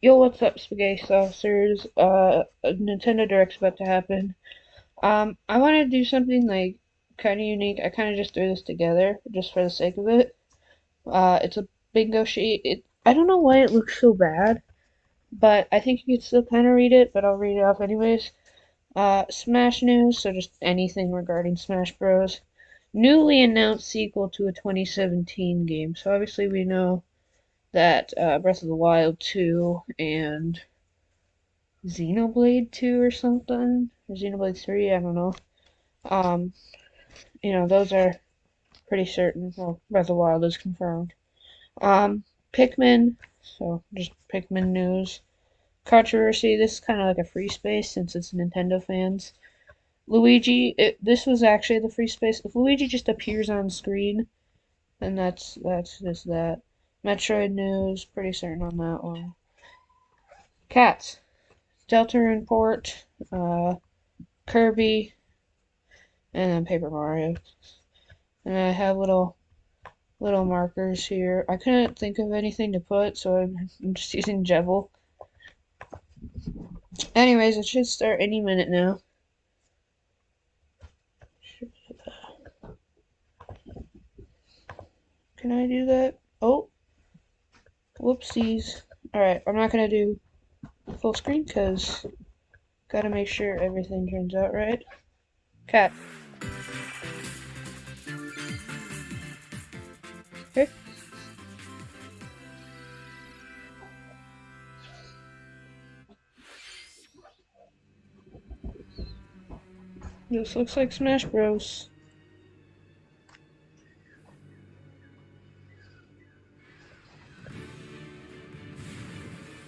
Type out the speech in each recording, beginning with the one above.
Yo, what's up, spaghetti saucers? A Nintendo Direct's about to happen. I want to do something like kind of unique. I kind of just threw this together just for the sake of it. It's a bingo sheet. I don't know why it looks so bad, but I think you can still kind of read it, but I'll read it off anyways. Smash news, so just anything regarding Smash Bros. Newly announced sequel to a 2017 game. So obviously we know that Breath of the Wild 2 and Xenoblade 2 or something, or Xenoblade 3, I don't know. Um, those are pretty certain. Well, Breath of the Wild is confirmed. Pikmin, so just Pikmin news. Controversy, this is kind of like a free space since it's Nintendo fans. Luigi, this was actually the free space. If Luigi just appears on screen, then that's just that. Metroid news, pretty certain on that one. Cats, Deltarune port, Kirby, and then Paper Mario. And I have little markers here. I couldn't think of anything to put, so I'm just using Jevil. Anyways, it should start any minute now. Can I do that? Oh, whoopsies. Alright, I'm not gonna do full screen because gotta make sure everything turns out right. Cat. Okay. This looks like Smash Bros.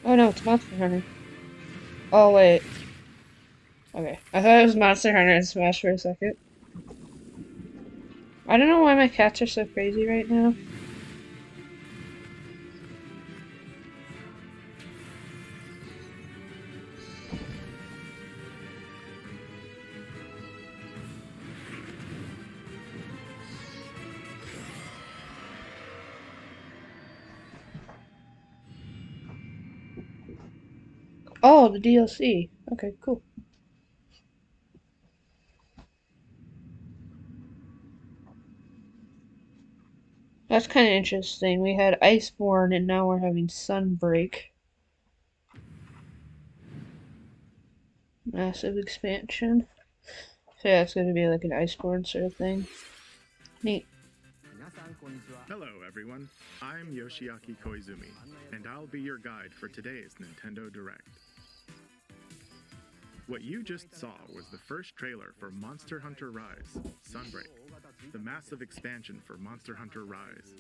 Oh no, it's Monster Hunter. Oh wait. Okay. I thought it was Monster Hunter and Smash for a second. I don't know why my cats are so crazy right now. Oh, the DLC. Okay, cool. That's kind of interesting. We had Iceborne and now we're having Sunbreak. Massive expansion. So yeah, it's gonna be like an Iceborne sort of thing. Neat. Hello, everyone. I'm Yoshiaki Koizumi, and I'll be your guide for today's Nintendo Direct. What you just saw was the first trailer for Monster Hunter Rise, Sunbreak, the massive expansion for Monster Hunter Rise.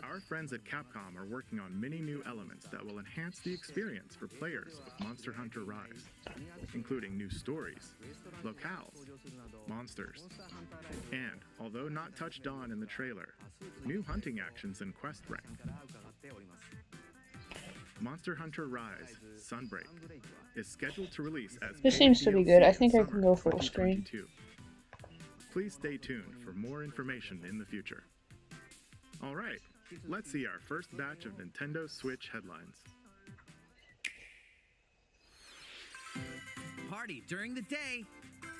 Our friends at Capcom are working on many new elements that will enhance the experience for players of Monster Hunter Rise, including new stories, locales, monsters, and, although not touched on in the trailer, new hunting actions and quest rank. Monster Hunter Rise, Sunbreak, is scheduled to release as This paid seems to be good. I DLC in think I summer can go full screen. 2022. Please stay tuned for more information in the future. Alright, let's see our first batch of Nintendo Switch headlines. Party during the day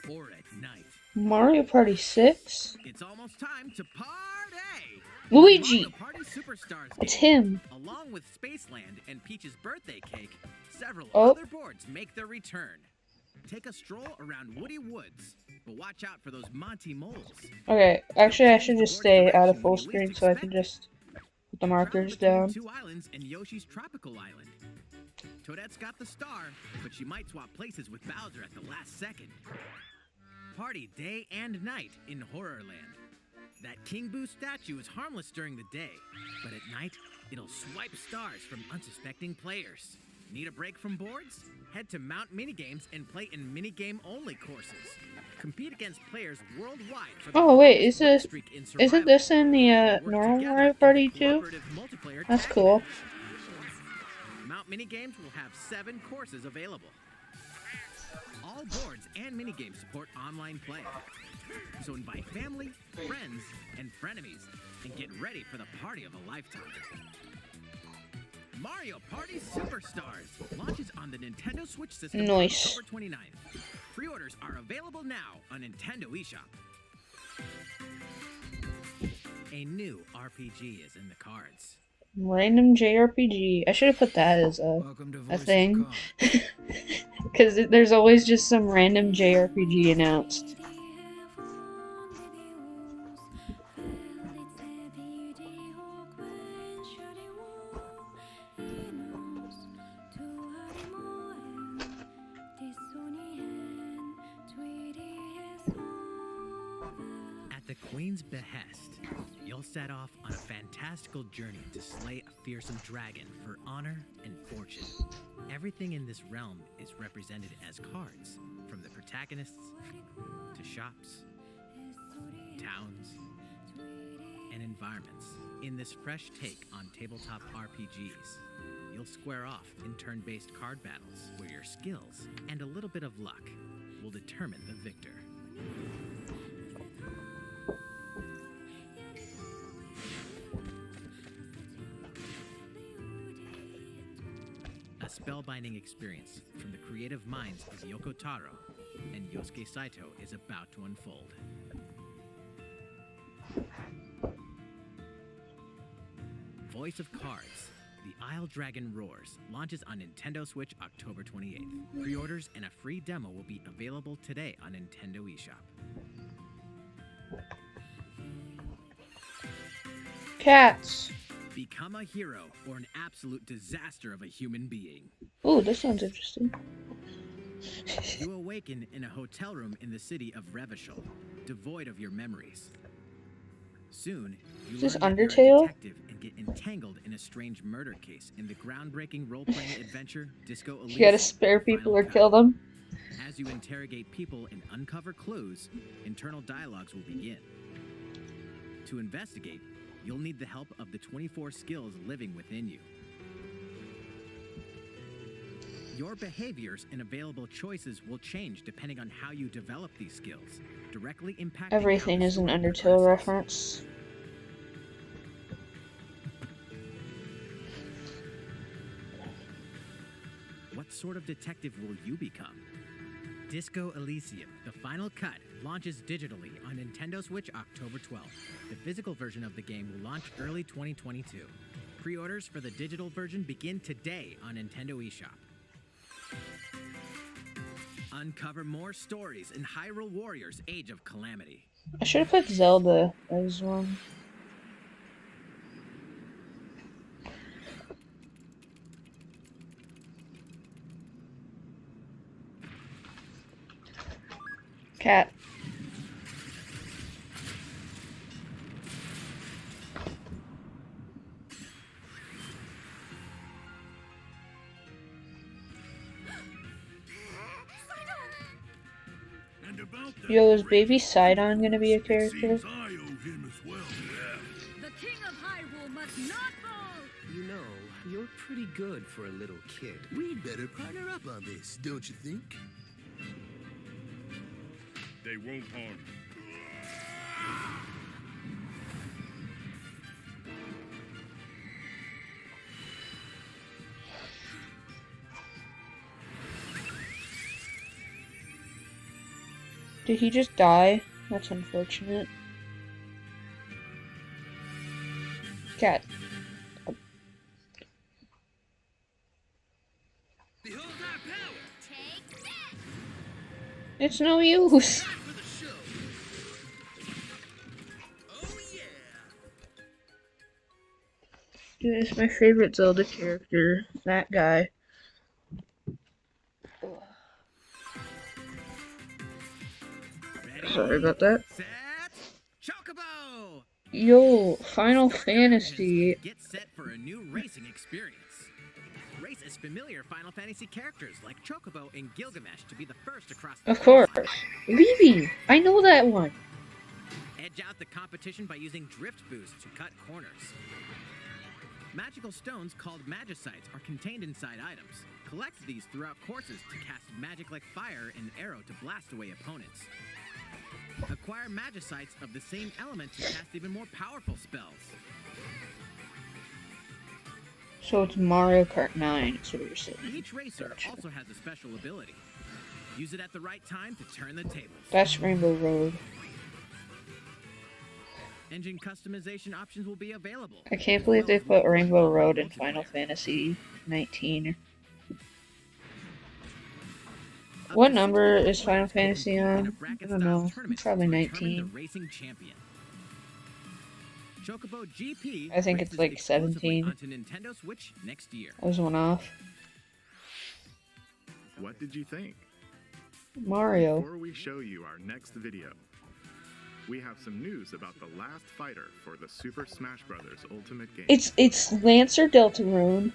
or at night. Mario Party 6? It's almost time to party! Luigi! Mario Party Superstars It's game. him. Along with Spaceland and Peach's birthday cake, several Oh. other boards make their return. Take a stroll around Woody Woods, but watch out for those Monty moles. Okay, actually I should just stay out of full screen so I can just put the markers down. Two islands and Yoshi's tropical island. Toadette's got the star, but she might swap places with Bowser at the last second. Party day and night in Horrorland. That King Boo statue is harmless during the day, but at night, it'll swipe stars from unsuspecting players. Need a break from boards? Head to Mount Minigames and play in minigame-only courses. Compete against players worldwide for the Oh wait, streak in isn't survival. this in the Work normal together Mario in Party too? cooperative multiplayer That's tag cool. matches. Mount Minigames will have 7 courses available. All boards and minigames support online play. So invite family, friends, and frenemies and get ready for the party of a lifetime. Mario Party Superstars launches on the Nintendo Switch system Nice. on October 29th. Pre-orders are available now on Nintendo eShop. A new RPG is in the cards. Random JRPG. I should have put that as a thing. Because there's always just some random JRPG announced. At the Queen's behest, you'll set off on a fantastical journey to slay a fearsome dragon for honor and fortune. Everything in this realm is represented as cards, from the protagonists to shops, towns, and environments. In this fresh take on tabletop RPGs, you'll square off in turn-based card battles where your skills and a little bit of luck will determine the victor. A spellbinding experience from the creative minds of Yoko Taro and Yosuke Saito is about to unfold. Voice of Cards, The Isle Dragon Roars launches on Nintendo Switch October 28th. Pre-orders and a free demo will be available today on Nintendo eShop. Cats. Become a hero or an absolute disaster of a human being. Ooh, this sounds interesting. You awaken in a hotel room in the city of Revachol, devoid of your memories. Soon, you Is this learn that you're a Undertale? detective and get entangled in a strange murder case in the groundbreaking role-playing adventure Disco Elysium. You gotta spare people Final or Cut. kill them. As you interrogate people and uncover clues, internal dialogues will begin. To investigate, you'll need the help of the 24 skills living within you. Your behaviors and available choices will change depending on how you develop these skills, directly impacting Everything how the is an story Undertale progresses. reference. What sort of detective will you become? Disco Elysium, the final cut, launches digitally on Nintendo Switch October 12th. The physical version of the game will launch early 2022. Pre-orders for the digital version begin today on Nintendo eShop. Uncover more stories in Hyrule Warriors Age of Calamity. I should have put Zelda as one. Cat. And about that Yo, is Baby Sidon gonna be a character? seems I owe him as well. The King of Hyrule must not fall! You know, you're pretty good for a little kid. We'd better partner up on this, don't you think? They won't harm you. Did he just die? That's unfortunate. Cat. Behold our power! Take that! It's no use. Time for the show! Oh yeah! Dude, it's my favorite Zelda character. That guy. Ready, Sorry about that. set, Chocobo! Yo, Final Fantasy. Get set for a new racing experience. Race as familiar Final Fantasy characters like Chocobo and Gilgamesh to be the first across the Of course. finish line. Vivi! I know that one. Edge out the competition by using drift boost to cut corners. Magical stones called Magicites are contained inside items. Collect these throughout courses to cast magic like fire and arrow to blast away opponents. Acquire magicites of the same element to cast even more powerful spells. So it's Mario Kart 9, is what you're saying. Each racer Gotcha. also has a special ability. Use it at the right time to turn the tables. That's Rainbow Road. Engine customization options will be available. I can't believe they put Rainbow Road in Final Fantasy 19. What number is Final Fantasy on? I don't know. Probably 19. Chocobo GP I think it's like 17. onto Nintendo Switch next year. I was one off. What did you think? Mario. Before we show you our next video, we have some news about the last fighter for the Super Smash Bros. Ultimate game. It's Lancer Deltarune.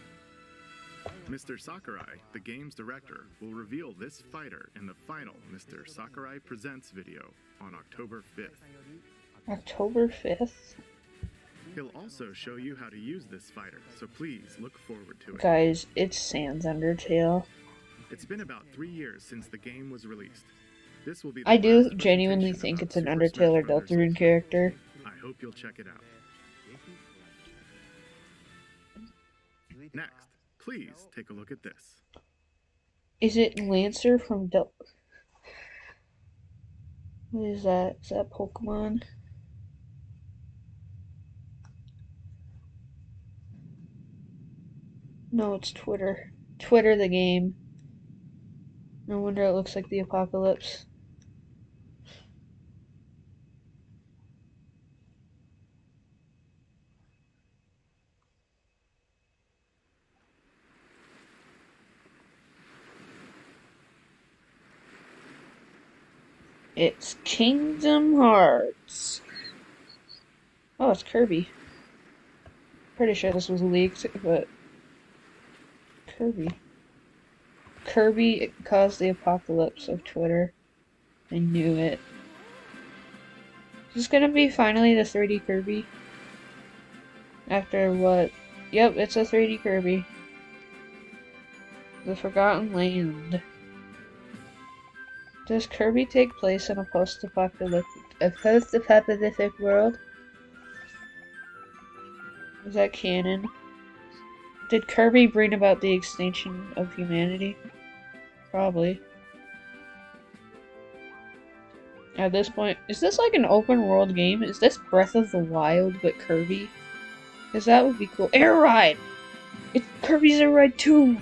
Mr. Sakurai, the game's director, will reveal this fighter in the final Mr. Sakurai Presents video on October 5th. October 5th? He'll also show you how to use this fighter, so please look forward to it. Guys, it's Sans Undertale. It's been about 3 years since the game was released. This will be the I do last genuinely presentation think about it's an Super Undertale or Smash Bros. Deltarune character. I hope you'll check it out. Next, please take a look at this. Is it Lancer from What is that? Is that Pokemon? No, it's Twitter. Twitter the game. No wonder it looks like the apocalypse. It's Kingdom Hearts. Oh, it's Kirby. Pretty sure this was leaked, but Kirby. Kirby caused the apocalypse of Twitter. I knew it. Is this gonna be finally the 3D Kirby? After what? Yep, it's a 3D Kirby. The Forgotten Land. Does Kirby take place in a post-apocalyptic world? Is that canon? Did Kirby bring about the extinction of humanity? Probably. At this point, is this like an open world game? Is this Breath of the Wild but Kirby? Because that would be cool. Air Ride! It's Kirby's Air Ride 2!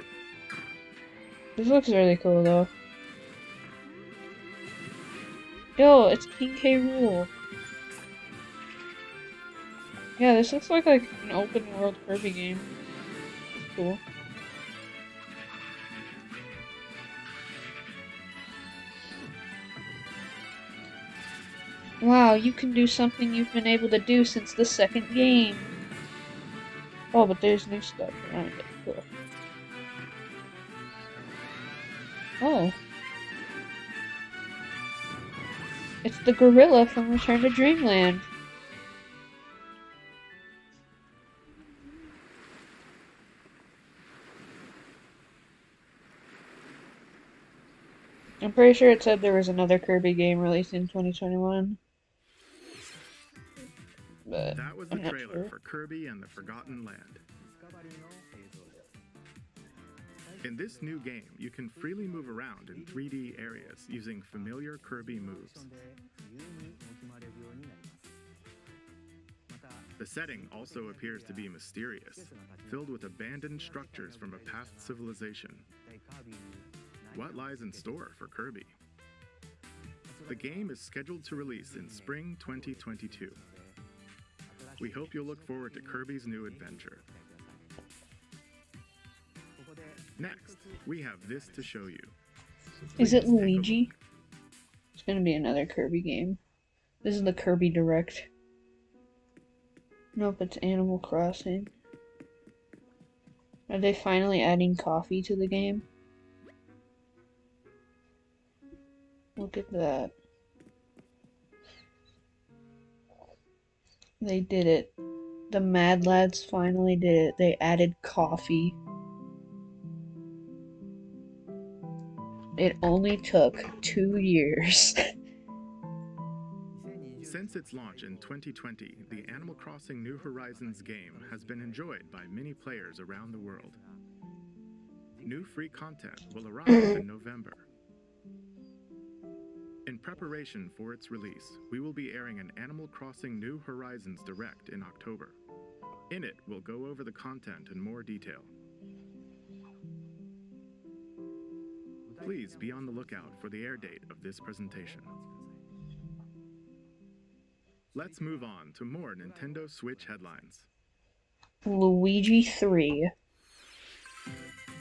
This looks really cool though. Yo, it's King K. Rool. Yeah, this looks like an open world Kirby game. It's cool. Wow, you can do something you've been able to do since the second game. Oh, but there's new stuff around it. Cool. Oh. It's the gorilla from Return to Dreamland. I'm pretty sure it said there was another Kirby game released in 2021. But That was the I'm not trailer sure. for Kirby and the Forgotten Land. In this new game, you can freely move around in 3D areas using familiar Kirby moves. The setting also appears to be mysterious, filled with abandoned structures from a past civilization. What lies in store for Kirby? The game is scheduled to release in spring 2022. We hope you'll look forward to Kirby's new adventure. Next, we have this to show you. Is it Please take a Luigi? look. It's gonna be another Kirby game. This is the Kirby Direct. Nope, it's Animal Crossing. Are they finally adding coffee to the game? Look at that. They did it. The Mad Lads finally did it. They added coffee. It only took 2 years. Since its launch in 2020, the Animal Crossing New Horizons game has been enjoyed by many players around the world. New free content will arrive in November. In preparation for its release, we will be airing an Animal Crossing New Horizons Direct in October. In it, we'll go over the content in more detail. Please be on the lookout for the air date of this presentation. Let's move on to more Nintendo Switch headlines. Luigi 3.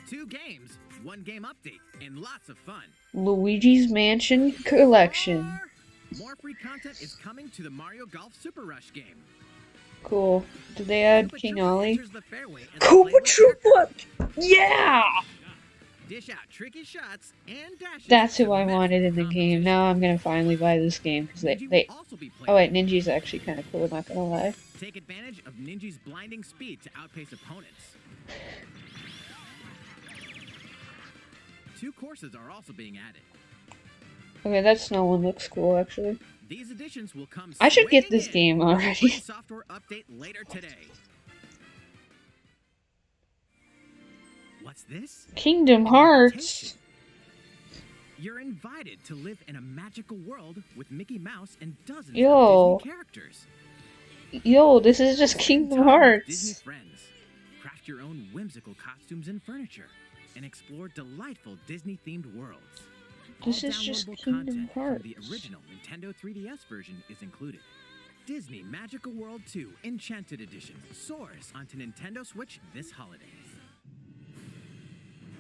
2 games, 1 game update, and lots of fun. Luigi's Mansion Collection. More free content is coming to the Mario Golf Super Rush game. Cool. Did they add Koopa King Troopa Ollie? enters the fairway as a Koopa playable character. Troopa! Yeah! Dish out tricky shots and dashes. That's who to I match wanted in the game. competition. Now I'm gonna finally buy this game because Ninja they. will also be Oh wait, playable. Ninja's actually kind of cool. Not gonna lie. Take advantage of Ninja's blinding speed to outpace opponents. 2 courses are also being added. Okay, that snow one looks cool actually. These additions will come. I should get swinging this in game with a already. free software update later today. What's this? Kingdom An Hearts. invitation. You're invited to live in a magical world with Mickey Mouse and dozens Yo. of Disney characters. Yo, this is just Spend Kingdom time with Hearts. Disney friends. Craft your own whimsical costumes and furniture, and explore delightful Disney-themed worlds. This All is just downloadable Kingdom content from the Hearts. original Nintendo 3DS version is included. Disney Magical World 2 Enchanted Edition soars onto Nintendo Switch this holiday.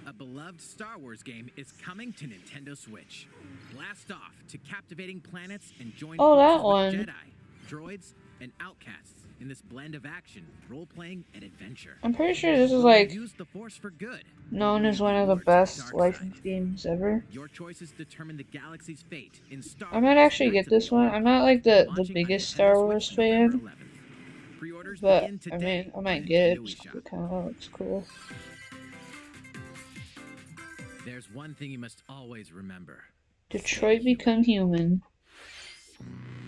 A beloved Star Wars game is coming to Nintendo Switch. Blast off to captivating planets and join Oh, that forces one. with Jedi, droids, and outcasts in this blend of action, role-playing, and adventure. I'm pretty sure this is Will like you use the Force for good. known as one of the best licensed games ever. Your choices determine the galaxy's fate in Star I might Wars actually get Knights of this the one. Old I'm not like the Republic, launching biggest on Star Nintendo Wars Switch November fan, 11th. Pre-orders but begin I today mean, I on might get it Nintendo just 'cause eShop. it kind of looks cool. There's one thing you must always remember. Detroit Become Human.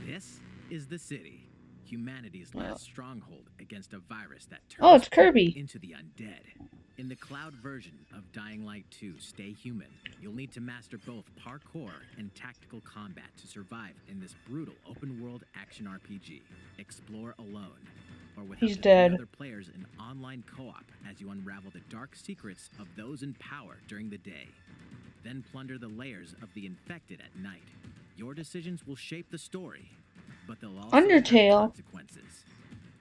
This is the city, humanity's Yeah. last stronghold against a virus that turns Oh, it's people Kirby. into the undead. In the cloud version of Dying Light 2 Stay Human, you'll need to master both parkour and tactical combat to survive in this brutal open-world action RPG. Explore alone, or with He's up to dead. 3 other players in online co-op as you unravel the dark secrets of those in power during the day. Then plunder the layers of the infected at night. Your decisions will shape the story, but they'll also have Undertale. consequences.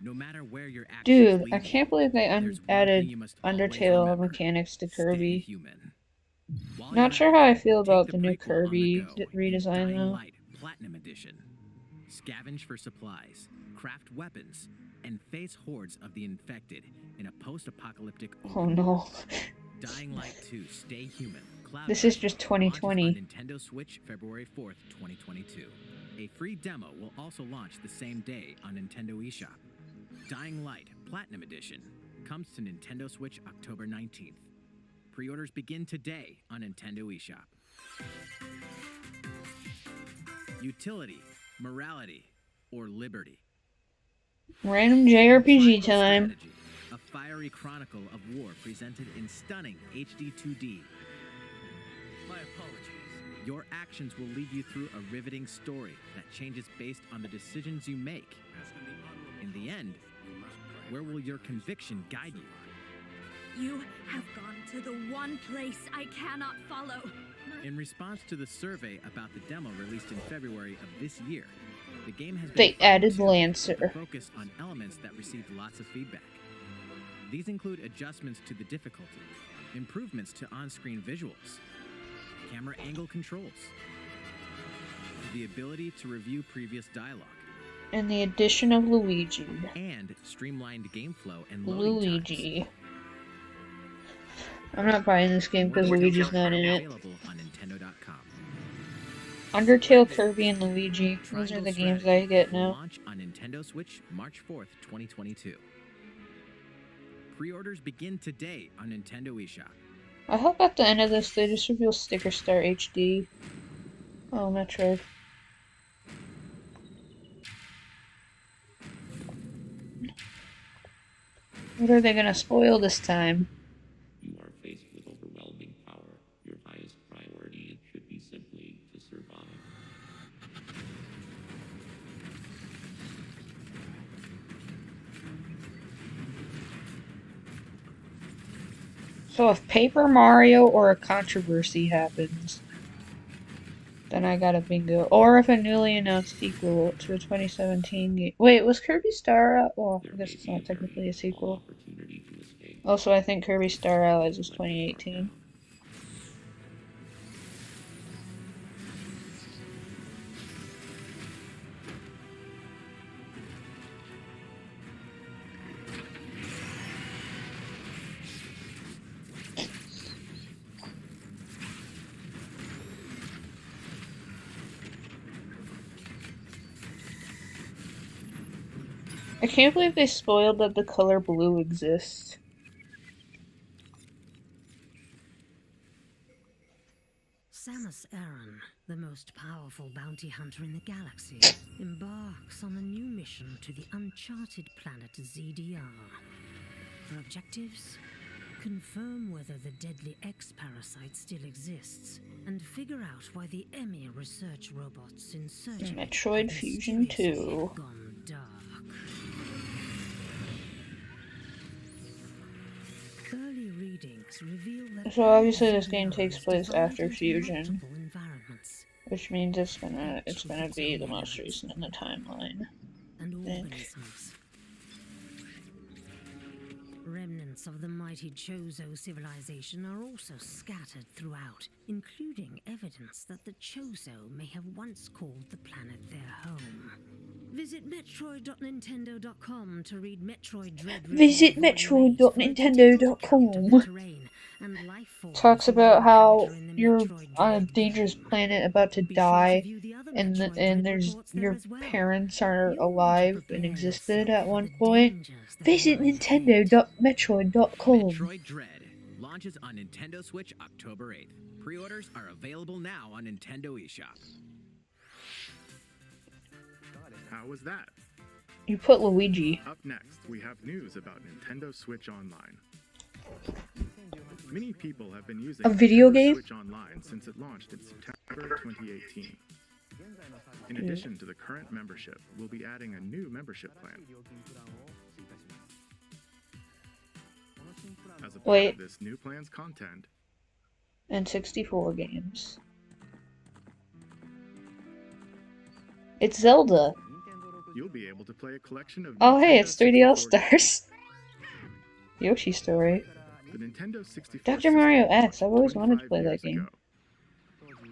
No matter where your actions Dude, lead I you, can't believe they there's one thing added you must always Undertale remember. mechanics to Stay Kirby. human. While Not you're sure at how it, I feel take about the the new prequel on Kirby the go in redesign Dying though. Light Platinum Edition. Scavenge for supplies, craft weapons, and face hordes of the infected in a post-apocalyptic Oh open no. world. Dying Light 2 Stay Human. Cloud This is version just launches 2020. on Nintendo Switch February 4th, 2022. A free demo will also launch the same day on Nintendo eShop. Dying Light Platinum Edition comes to Nintendo Switch October 19th. Pre-orders begin today on Nintendo eShop. Utility, morality, or liberty. Random JRPG Triangle time. Strategy, a fiery chronicle of war presented in stunning HD 2D. My apologies. Your actions will lead you through a riveting story that changes based on the decisions you make. In the end, where will your conviction guide you? You have gone to the one place I cannot follow. In response to the survey about the demo released in February of this year, the game has been They added fine-tuned Lancer. to focus on elements that received lots of feedback. These include adjustments to the difficulty, improvements to on-screen visuals, camera angle controls, the ability to review previous dialogue, And the addition of Luigi. and streamlined game flow and loading times. Luigi. I'm not buying this game because More Luigi's details not are in it. available on Nintendo.com. Undertale, Kirby, and Luigi. Those are Triangle the games Strategy I get will now. launch on Nintendo Switch March 4th, 2022. Pre-orders begin today on Nintendo eShop. I hope at the end of this they just reveal Sticker Star HD. Oh, Metroid. What are they gonna spoil this time? You are faced with overwhelming power. Your highest priority should be simply to survive. So if Paper Mario or a controversy happens, then I got a bingo. Or if a newly announced sequel to a 2017 game. Wait, was Kirby Star Allies? Well, I guess it's not technically a sequel. Opportunity to escape. Also, I think Kirby Star Allies was 2018. I can't believe they spoiled that the color blue exists. Samus Aran, the most powerful bounty hunter in the galaxy, embarks on a new mission to the uncharted planet ZDR. Her objectives? Confirm whether the deadly X-parasite still exists, and figure out why the EMI research robots in search of it Metroid have Fusion mysteriously 2. gone dark. Early readings reveal that So obviously this ZDR game takes is place divided after into Fusion, multiple environments, which means it's gonna be the most recent in the timeline. and I think. organisms. Remnants of the mighty Chozo civilization are also scattered throughout, including evidence that the Chozo may have once called the planet their home. Visit Metroid.Nintendo.com to read Metroid Dread Visit Volume 8 for a detailed Metroid.Nintendo.com. account of the terrain and life forms Talks you will about how encounter in the you're Metroid on a Dread dangerous game. planet about to Be sure to die, view the other and Metroid and Dread there's reports there your as well. parents are You'll want to alive and prepare existed yourself at for one the point. dangers that Visit lie ahead. Nintendo.Metroid.com. Metroid Dread launches on Nintendo Switch October 8th. Pre-orders are available now on Nintendo eShop. How was that? You put Luigi. Up next, we have news about Nintendo Switch Online. Many people have been using A video Nintendo game? Switch Online since it launched in September 2018. In addition to the current membership, we'll be adding a new membership plan. As a part Wait. of this new plan's content, And 64 games. It's Zelda. you'll be able to play a collection of Oh hey, Nintendo it's 3D All 64 games. Stars. Yoshi Story. The Nintendo 64 Dr. Mario system X, I've always wanted to 25 play that years game. ago.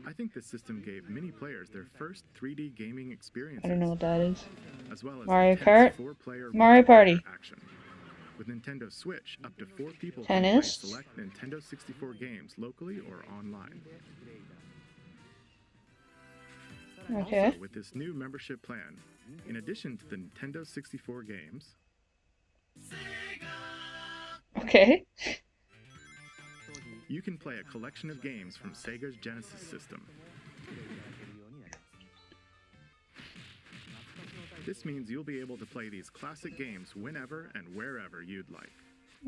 I think this system gave many players their first 3D gaming experiences. I don't know what that is. As well as Mario intense Kart? four-player Mario Party. multiplayer action. With Nintendo Switch, up to 4 people Tennis? can play select Nintendo 64 games locally or online. Okay. Also, with this new membership plan, in addition to the Nintendo 64 games, Okay. you can play a collection of games from Sega's Genesis system. This means you'll be able to play these classic games whenever and wherever you'd like.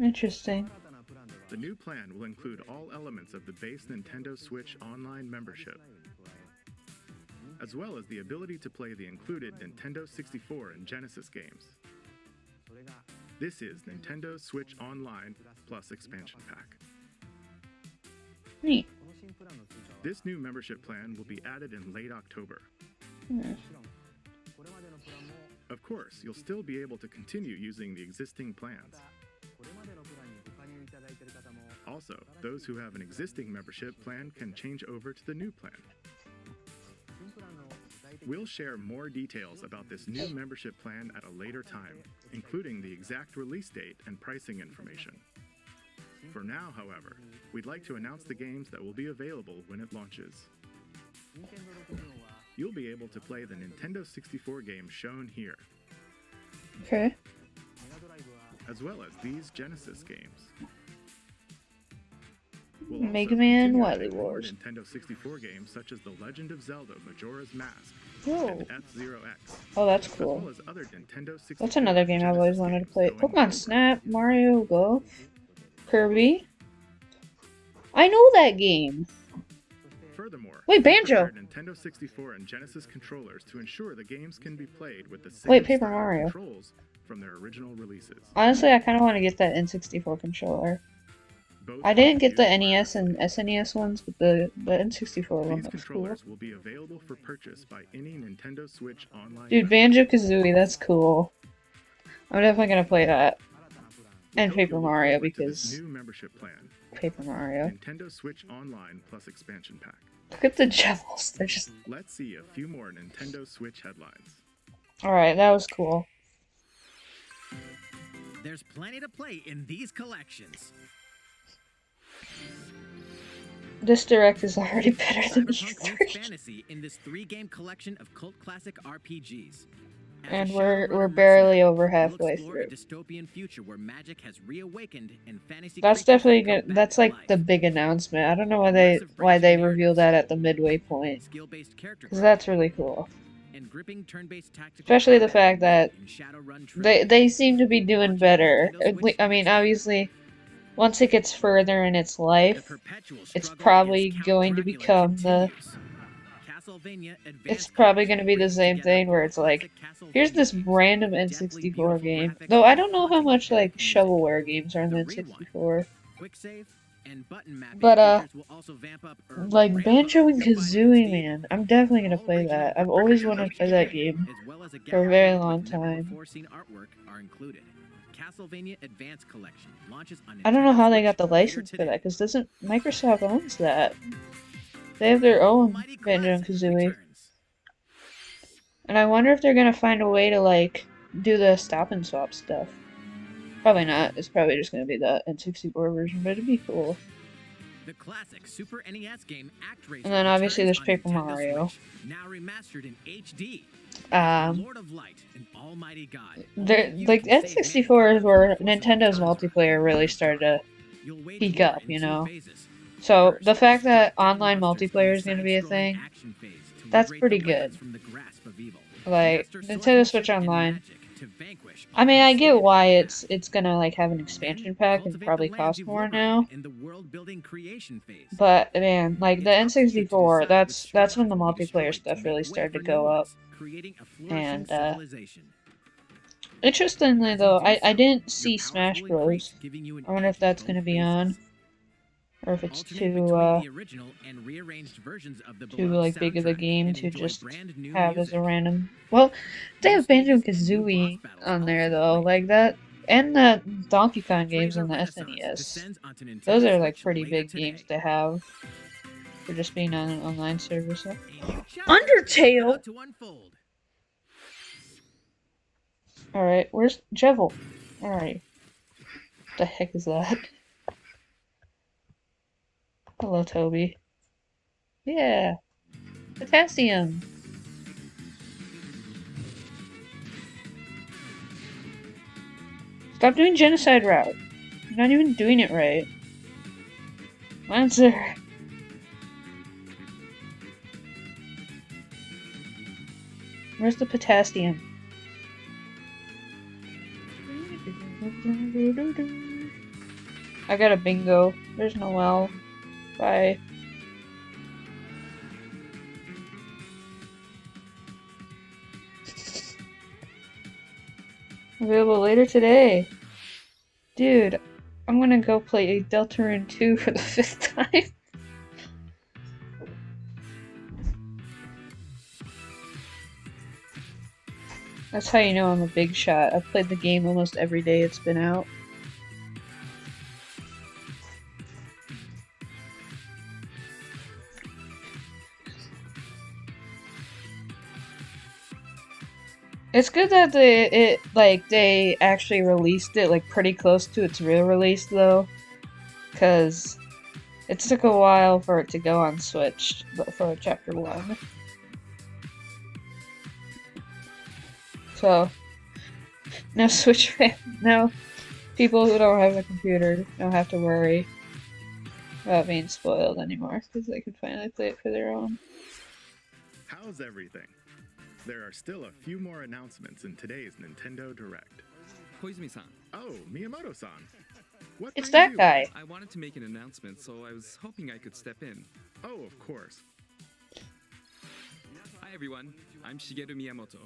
Interesting. The new plan will include all elements of the base Nintendo Switch Online membership, as well as the ability to play the included Nintendo 64 and Genesis games. This is Nintendo Switch Online plus expansion pack. Neat. This new membership plan will be added in late October. Of course, you'll still be able to continue using the existing plans. Also, those who have an existing membership plan can change over to the new plan. We'll share more details about this new membership plan at a later time, including the exact release date and pricing information. For now, however, we'd like to announce the games that will be available when it launches. You'll be able to play the Nintendo 64 games shown here, Okay. as well as these Genesis games. We'll Mega also Man continue Wily adding more Wars. Nintendo 64 games such as The Legend of Zelda Majora's Mask Oh. and F-Zero X, Oh, that's as cool. well as other Nintendo 64 That's another game I've always Genesis wanted to games play. going Pokemon forward. Snap, Mario Golf, Kirby. I know that game. Furthermore, Wait, we Banjo. prepared Nintendo 64 and Genesis controllers to ensure the games can be played with the same Wait, Paper style Mario. controls from their original releases. Honestly, I kind of want to get that N64 controller. Both I didn't get the games use NES and SNES ones, but the N64 one These looks cool. controllers will be available for purchase by any Nintendo Switch online. Dude, Banjo-Kazooie, that's cool. I'm definitely gonna play that. And Paper Mario, because new membership plan. Paper Mario. Nintendo Switch Online plus expansion pack. Look at the Jevels. They're just... Let's see a few more Nintendo Switch headlines. Alright, that was cool. There's plenty to play in these collections. This direct is already better than the Cyberpunk meets E3. fantasy in this 3-game collection of cult classic RPGs. As And a we're Shadowrunner barely mercenary, over you'll halfway explore through. a dystopian future where magic has reawakened and fantasy That's creatures definitely have come good. back That's to like life. the big announcement. I don't know Immersive why they branching revealed that at the midway point. skill-based character Because that's really cool. and gripping turn-based tactical Especially the combat fact that in Shadowrun they seem to be doing better. I mean, obviously, once it gets further in its life, it's probably going to become the... It's probably going to be the same thing where it's like, here's this random N64 game. Though I don't know how much like shovelware games are in the N64. But like Banjo and Kazooie, man, I'm definitely gonna play that. I've always wanted to play that game for a very long time. I don't know how they got the license for that, because doesn't Microsoft owns that? They have their own Banjo and Kazooie. And I wonder if they're gonna find a way to like do the stop and swap stuff. Probably not. It's probably just gonna be the N64 version, but it'd be cool. The classic Super NES game ActRaiser. And then obviously there's returns Paper on Nintendo Mario. Switch, now remastered in HD. Um, Lord of Light and Almighty God. like N64 is where Nintendo's multiplayer really started to peak up, you know. So the fact that online multiplayer is gonna be a thing, that's pretty good. Like Nintendo Switch Online. I mean, I get why it's gonna like have an expansion pack and probably cost more now. But man, like the N64, that's when the multiplayer stuff really started to go up. And interestingly though, I didn't see Smash Bros. I wonder if that's gonna be on. Or if it's too like big of a game to just have as a random. Well, they have Banjo and Kazooie on there though, like that, and the Donkey Kong games on the SNES. Those are like pretty big games to have for just being on an online service. Undertale. All right, where's Jevil? All right, what the heck is that? Hello, Toby. Yeah. Potassium. Stop doing genocide route. You're not even doing it right. Lancer. Where's the potassium? I got a bingo. There's Noelle. Bye. Available later today. Dude, I'm gonna go play Deltarune 2 for the 5th time. That's how you know I'm a big shot. I've played the game almost every day it's been out. It's good that they actually released it like pretty close to its real release though, because it took a while for it to go on Switch for Chapter 1. So, no Switch fan, no people who don't have a computer don't have to worry. about being spoiled anymore because they can finally play it for their own. How's everything? There are still a few more announcements in today's Nintendo Direct. Koizumi-san, Oh, Miyamoto-san. What It's brings that you? guy. I wanted to make an announcement, so I was hoping I could step in. Oh, of course. Hi everyone, I'm Shigeru Miyamoto.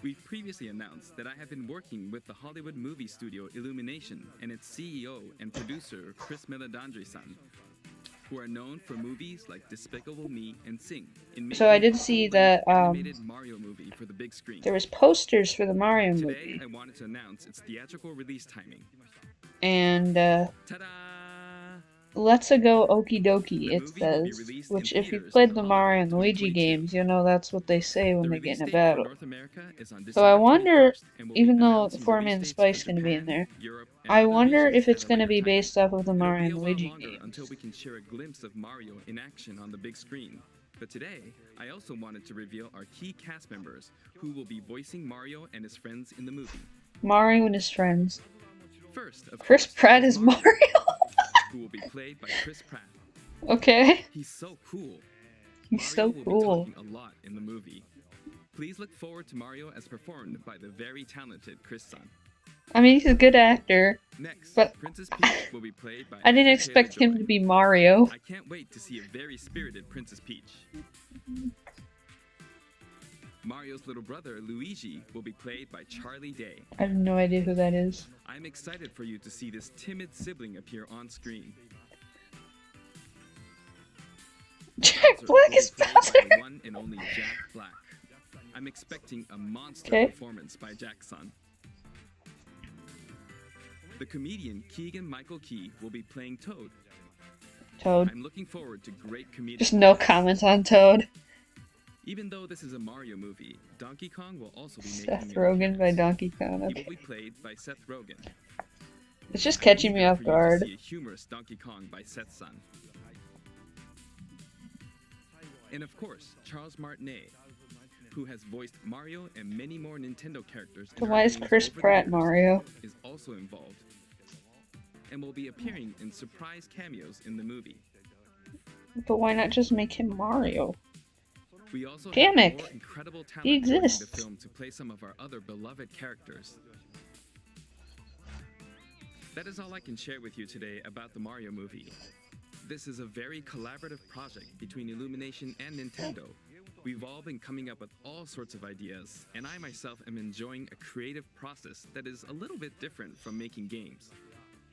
We've previously announced that I have been working with the Hollywood movie studio Illumination and its CEO and producer Chris Meledandri-san, who are known for movies like Despicable Me and Sing. So I did see that animated Mario movie for the big screen. there was posters for the Mario Today, movie, I wanted to announce its theatrical release timing. and Ta-da! let's go okie dokie, The it movie will be says. released Which, in if you theaters played in the Mario and 2022. Luigi games, you know that's what they say when The they get release in a date battle. for North America is on So I December wonder, 21st, and we'll be even though announcing Four release Man dates Spice for gonna be in Japan, there, Europe, and I other wonder regions if it's at a gonna later be time. based off of the It'll Mario be and a while Luigi longer until games. we can share a glimpse of Mario in action on the big screen. But today, I also wanted to reveal our key cast members who will be voicing Mario and his friends in the movie. Mario and his friends. First, of Chris course, Pratt is Mario. who will be played by Chris Pratt. Okay. He's so cool. He's so Mario will cool. be talking a lot in the movie. Please look forward to Mario as performed by the very talented Chris-san. I mean, he's a good actor, Next, but Princess Peach will be played by I didn't Anya expect him Taylor-Joy. to be Mario. I can't wait to see a very spirited Princess Peach. Mario's little brother, Luigi, will be played by Charlie Day. I have no idea who that is. I'm excited for you to see this timid sibling appear on screen. Jack Bowser Black will is be played Bowser. by one and only Jack Black. I'm expecting a monster Okay. performance by Jack-san. The comedian Keegan-Michael Key will be playing Toad. Toad. I'm looking forward to great comedic Just no performances. comments on Toad. Even though this is a Mario movie, Donkey Kong will also be making Seth an Rogen by appearance. Donkey Kong. He will Okay. be played by Seth Rogen. It's just I'm catching me eager off for you to guard. see a humorous Donkey Kong by Seth's son. And of course, Charles Martinet, who has voiced Mario and many more Nintendo characters in So why is games Chris over the Pratt years, Mario? is also involved and will be appearing in surprise cameos in the movie. But why not just make him Mario? We also Kamek. have more incredible talent He joining the exists. film to play some of our other beloved characters. That is all I can share with you today about the Mario movie. This is a very collaborative project between Illumination and Nintendo. We've all been coming up with all sorts of ideas, and I myself am enjoying a creative process that is a little bit different from making games.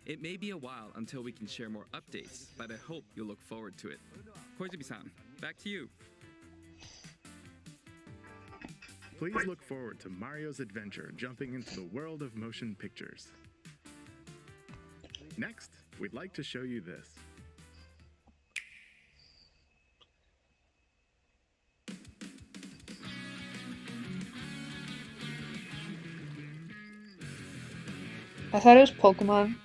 It may be a while until we can share more updates, but I hope you'll look forward to it. Koizumi-san, back to you. Please look forward to Mario's adventure jumping into the world of motion pictures. Next, we'd like to show you this. I thought it was Pokemon.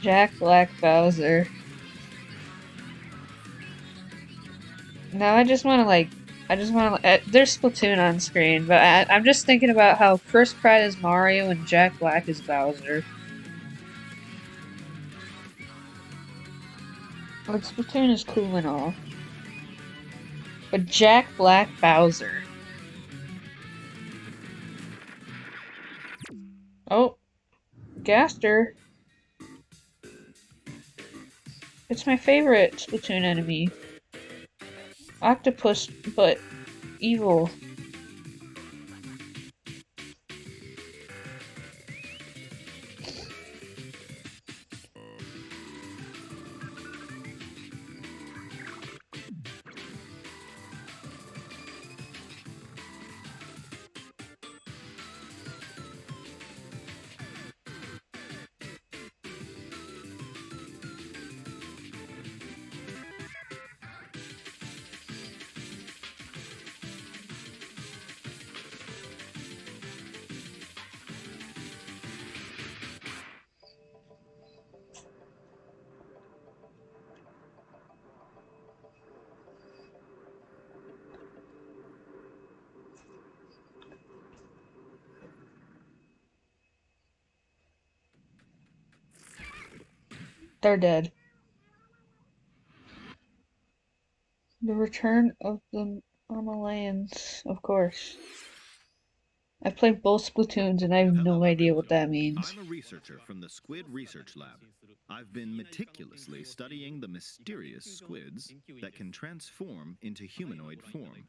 Jack Black Bowser. Now I just want to there's Splatoon on screen, but I'm just thinking about how Chris Pratt is Mario and Jack Black is Bowser. Like, Splatoon is cool and all. But Jack Black Bowser. Oh. Gaster. It's my favorite Splatoon enemy. Octopus, but evil. They're dead. The return of the Amalayans, of course. I've played both Splatoons and I have no idea what that means. I'm a researcher from the Squid Research Lab. I've been meticulously studying the mysterious squids that can transform into humanoid form.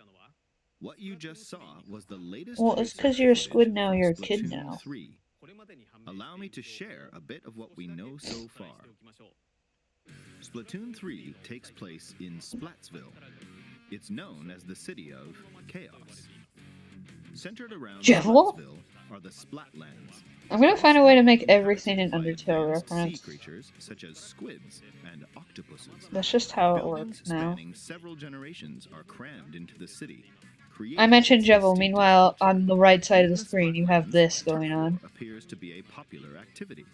What you just saw was the latest. Well, it's because you're a squid now, you're a kid now. 3. Allow me to share a bit of what we know so far. Splatoon 3 takes place in Splatsville. It's known as the City of Chaos. Centered around Jevil? Splatsville are the Splatlands. I'm gonna find a way to make everything an Undertale reference. Sea creatures such as squids and octopuses. That's just how it Buildings works now. spanning several generations are crammed into the city. I mentioned Jevil, meanwhile, on the right side of the screen you have this going on. Appears to be a popular activity.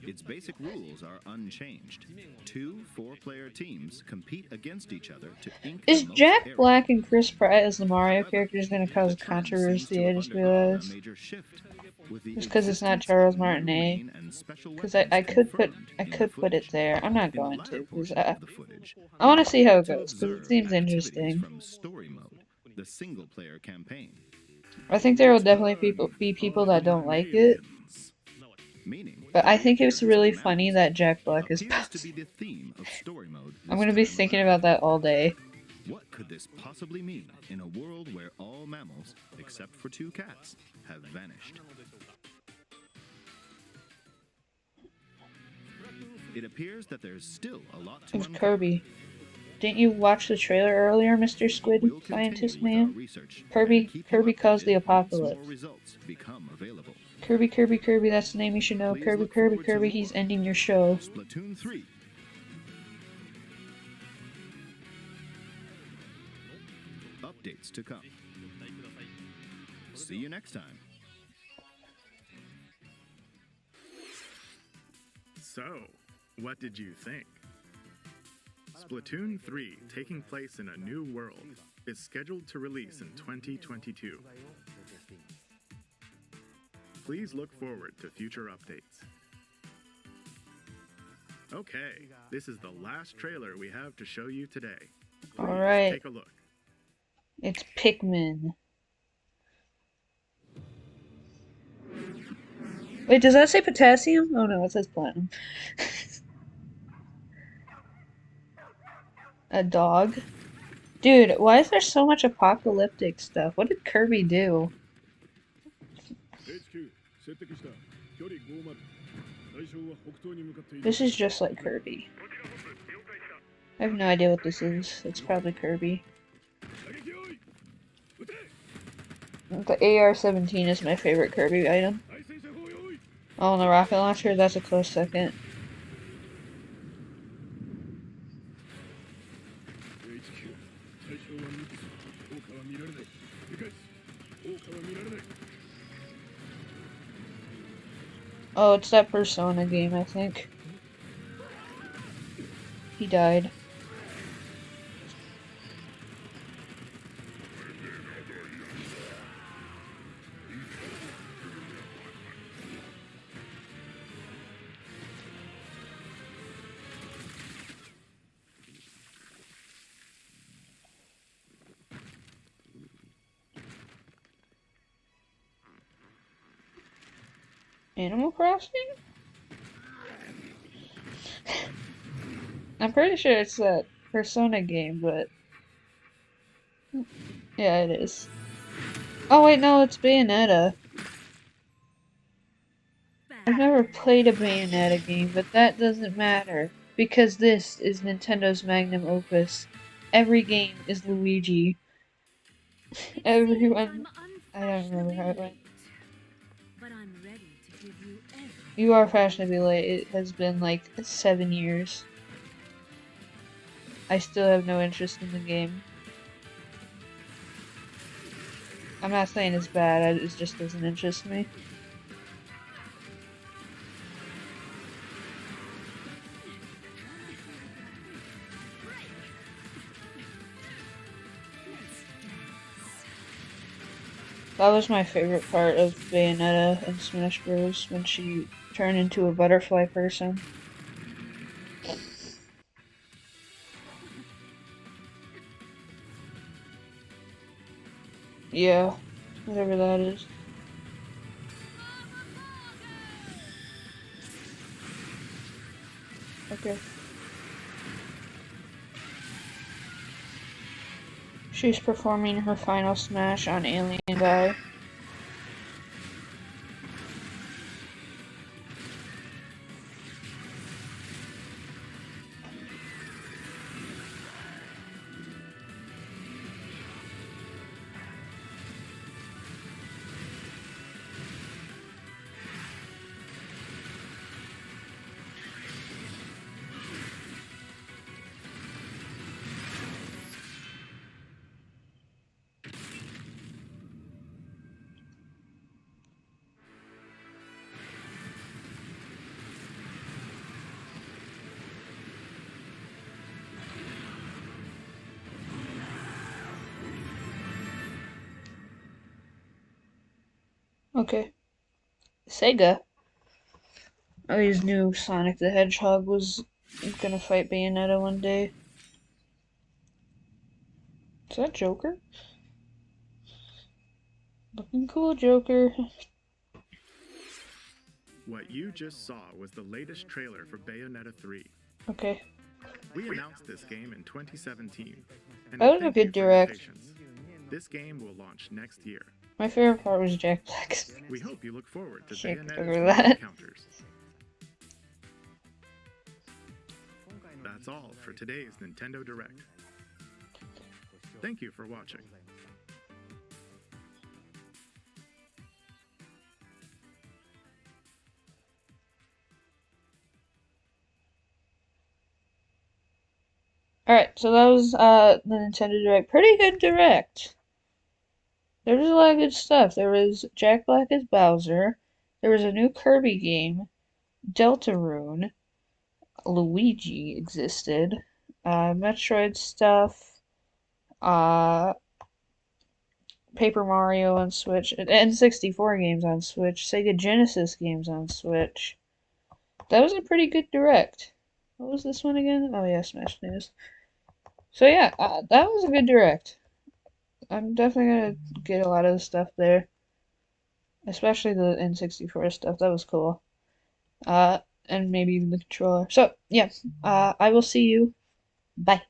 Its basic rules are unchanged. 2 4-player teams compete against each other to ink Is the most Jack areas. Black and Chris Pratt as the Mario characters gonna cause controversy? I just realized. Just because it's not Charles Martinet. Because I could put it there. I'm not going to. Because I want to see how it goes. Because it seems interesting. From story mode, the single-player campaign. I think there will definitely be people that don't like it. But I think it's really funny that Jack Black is Bowser. I'm gonna be thinking about that all day. What could this possibly mean in a world where all mammals, except for 2 cats, have vanished? It appears that there's still a lot to It's uncover. Kirby. Didn't you watch the trailer earlier, Mr. Squid Scientist Man? Kirby caused the apocalypse. More results become available. Kirby, that's the name you should know. Kirby, he's ending your show. Splatoon 3. Updates to come. See you next time. So, what did you think? Splatoon 3, taking place in a new world, is scheduled to release in 2022. Please look forward to future updates. Okay, this is the last trailer we have to show you today. Please Alright. take a look. It's Pikmin. Wait, does that say potassium? Oh no, it says platinum. A dog? Dude, why is there so much apocalyptic stuff? What did Kirby do? This is just like Kirby. I have no idea what this is. It's probably Kirby. The AR-17 is my favorite Kirby item. Oh, and the rocket launcher, that's a close second. Oh, it's that Persona game, I think. He died. Animal Crossing? I'm pretty sure it's that Persona game, but... yeah, it is. Oh wait, no, it's Bayonetta. I've never played a Bayonetta game, but that doesn't matter. Because this is Nintendo's magnum opus. Every game is Luigi. Everyone... I don't remember how it went. You are fashionably late. It has been like 7 years. I still have no interest in the game. I'm not saying it's bad, it just doesn't interest me. That was my favorite part of Bayonetta and Smash Bros. When she turned into a butterfly person. Yeah, whatever that is. Okay. She's performing her final smash on Alien Guy. Okay. Sega always knew Sonic the Hedgehog was gonna fight Bayonetta one day. Is that Joker? Looking cool, Joker. What you just saw was the latest trailer for Bayonetta 3. Okay. We announced this game in 2017, and That was a thank good you for your direct. patience. This game will launch next year. My favorite part was Jack Black's. We hope you look forward to Can't Bayonetta's cover new that. encounters. That's all for today's Nintendo Direct. Thank you for watching. Alright, so that was the Nintendo Direct. Pretty good Direct. There was a lot of good stuff. There was Jack Black as Bowser. There was a new Kirby game. Deltarune. Luigi existed. Metroid stuff. Paper Mario on Switch. N64 games on Switch. Sega Genesis games on Switch. That was a pretty good Direct. What was this one again? Oh yeah, Smash News. So yeah, that was a good Direct. I'm definitely gonna get a lot of the stuff there, especially the N64 stuff. That was cool. And maybe even the controller. So yeah, I will see you. Bye.